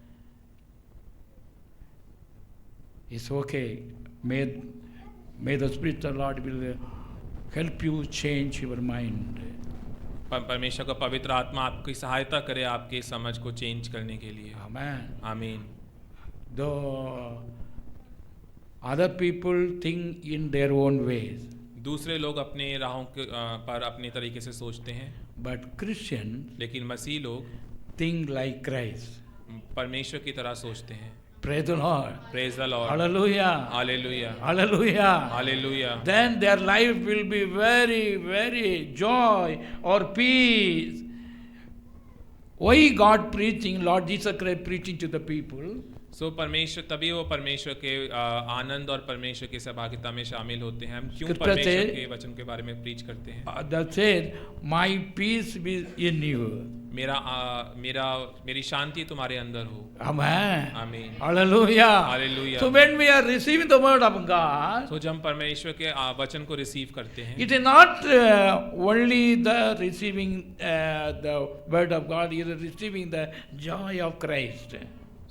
It's okay. May the Spirit of the Lord will help you change your mind. परमेश्वर का पवित्र आत्मा आपकी सहायता करे आपके समझ को चेंज करने के लिए। Amen. आमीन। Though other people think in their own ways, दूसरे लोग अपने राहों पर अपने तरीके से सोचते हैं, but Christians लेकिन मसीह लोग think like Christ. परमेश्वर की तरह सोचते हैं। Praise the Lord. Praise the Lord. Hallelujah. Hallelujah. Hallelujah. Hallelujah. Then their life will be very, very joy or peace. Why God preaching, Lord Jesus Christ preaching to the people? सो परमेश्वर, तभी वो परमेश्वर के आनंद और परमेश्वर की सहभागिता में शामिल होते हैं। हम क्यों कृपया परमेश्वर से- के वचन के बारे में प्रीच करते हैं? That said, my peace be in you. मेरी शांति तुम्हारे अंदर हो। Amen. आमीन। Hallelujah. Hallelujah. So when we are receiving the word of God, तो जब हम परमेश्वर के वचन को रिसीव करते हैं, it is not only the receiving the word of God, it is receiving the joy of Christ.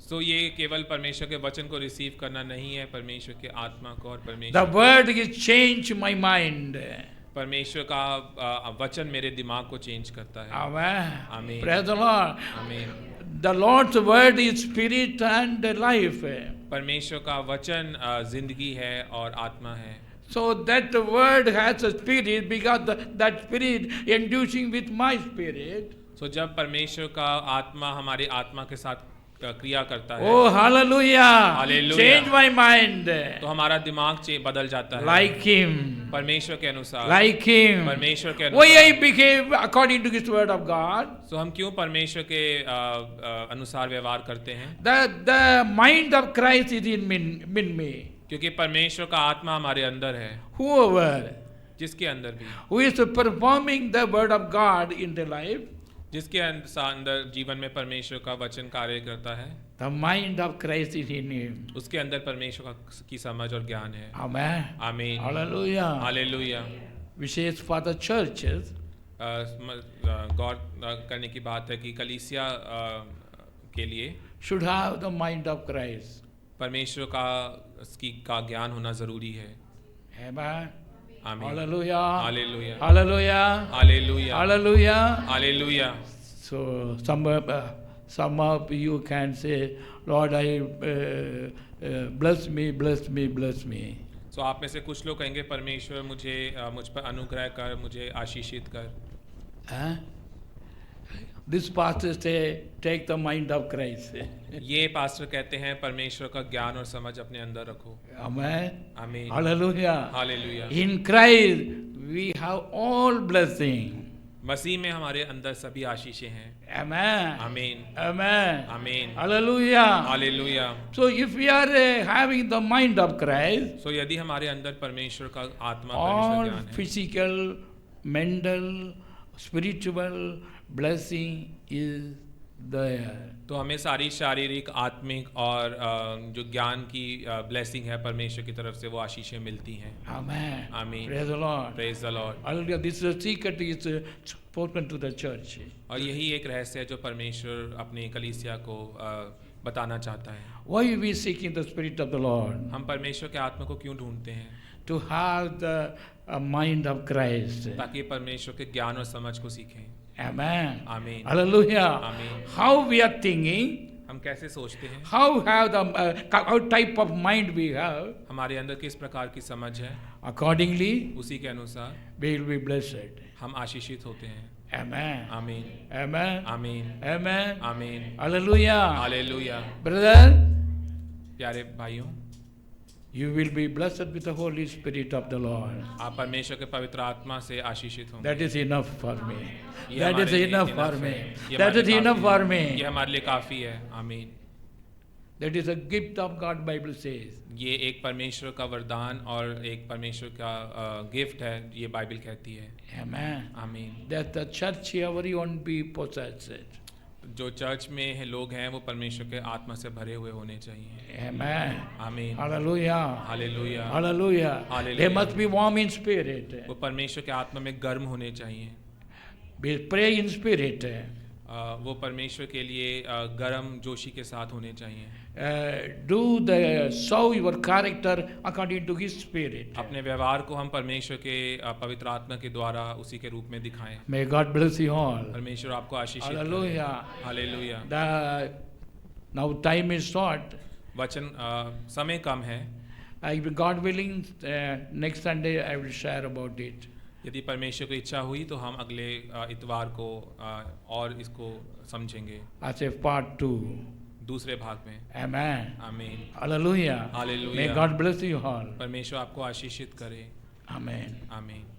तो ये केवल परमेश्वर के वचन को रिसीव करना नहीं है, परमेश्वर के आत्मा को और The परमेश्वर word is changed my mind. परमेश्वर का वचन मेरे दिमाग को चेंज करता है। Amen. Amen. Praise the Lord. आमीन। The Lord's word is spirit and life. परमेश्वर का वचन जिंदगी है और आत्मा है। So that the word has a spirit because that spirit inducing with my spirit. तो जब परमेश्वर का आत्मा हमारी आत्मा के साथ क्रिया करता है, Oh, hallelujah. Hallelujah. Change my mind. तो हमारा दिमाग बदल जाता है। Like him. परमेश्वर के अनुसार। Like him. परमेश्वर के Why I अनुसार। behave according to this word of God? तो हम क्यों परमेश्वर के अनुसार व्यवहार करते हैं? The mind of Christ is in me. क्योंकि परमेश्वर का आत्मा हमारे अंदर है। Whoever जिसके अंदर भी, who is performing the word of God in their life, जिसके अंदर जीवन में परमेश्वर का वचन कार्य करता है, the mind of Christ is in him. उसके अंदर परमेश्वर की समझ और ज्ञान है। Amen. आमीन। Hallelujah. हालेलुया। विशेष for the churches, गौर करने की बात है कि कलीसिया के लिए should have the mind of Christ. परमेश्वर का ज्ञान होना जरूरी है। Amen. आमीन। Hallelujah. Hallelujah. Hallelujah. Hallelujah. Hallelujah. Hallelujah. So some of you can say, Lord, I bless me, bless me, bless me. तो आप में से कुछ लोग कहेंगे, परमेश्वर मुझ पर अनुग्रह कर, मुझे आशीषित कर। Huh? This pastor say, take the mind of Christ. ये पास्टर कहते हैं परमेश्वर का ज्ञान और समझ अपने अंदर रखो। Amen. आमीन। Hallelujah. Hallelujah. In Christ we have all blessing. मसीह में हमारे अंदर सभी आशीषें हैं। Amen. आमीन। Amen. आमीन। Hallelujah. Hallelujah. So if we are having the mind of Christ, तो यदि हमारे अंदर परमेश्वर का आत्मा, all परमेश्वर ज्ञान है, physical, mental, spiritual blessing is there. तो हमें सारी शारीरिक, आत्मिक और जो ज्ञान की ब्लेसिंग है परमेश्वर की तरफ से, वो आशीषें मिलती हैं। Amen. आमीन। Praise the Lord. Praise the Lord. Hallelujah. This is a secret is spoken to the church. और यही एक रहस्य है जो परमेश्वर अपनी कलीसिया को बताना चाहता है। Why we seeking the Spirit of the Lord? हम परमेश्वर के आत्मा को क्यों ढूंढते हैं? To have the mind of Christ. ताकि परमेश्वर के ज्ञान और समझ को सीखें। Amen. आमीन। Hallelujah. आमीन। How we are thinking, हम कैसे सोचते हैं, how have the how type of mind we have, हमारे अंदर किस प्रकार की समझ है, accordingly उसी के अनुसार we will be blessed. हम आशीषित होते हैं। Amen. आमीन। Amen. आमीन। Amen. आमीन। Hallelujah. हालेलुया। Brother, प्यारे भाइयों, you will be blessed with the Holy Spirit of the Lord. आप परमेश्वर के पवित्र आत्मा से आशीषित होंगे। That is enough for me. ये That is हमारे लिए enough enough for me. है। ये That हमारे is लिए enough काफी for है। me. ये हमारे लिए काफी है। आमीन। That is a gift of God, Bible says. ये एक परमेश्वर का वरदान और एक परमेश्वर का गिफ्ट है, ये बाइबल कहती है। Amen. आमीन। That the church everyone be possessed. जो चर्च में है लोग हैं, वो परमेश्वर के आत्मा से भरे हुए होने चाहिए। Amen. आमीन। Hallelujah. Hallelujah. Hallelujah. Hallelujah. They must be warm in spirit. वो परमेश्वर के आत्मा में गर्म होने चाहिए। Be pray in spirit. वो परमेश्वर के लिए गर्म जोशी के साथ होने चाहिए। Do the show your character according to His spirit. अपने व्यवहार को हम परमेश्वर के पवित्र आत्मा के द्वारा उसी के रूप में दिखाएं। May God bless you all. परमेश्वर आपको आशीषित करे। Hallelujah. Hallelujah. The now time is short. वचन समय कम है। God willing, next Sunday I will share about it. यदि परमेश्वर की इच्छा हुई तो हम अगले इतवार को और इसको समझेंगे। As a part 2. दूसरे भाग में। Amen. आमीन। Hallelujah. Hallelujah. May God bless you all. परमेश्वर आपको आशीषित करे। Amen. आमीन।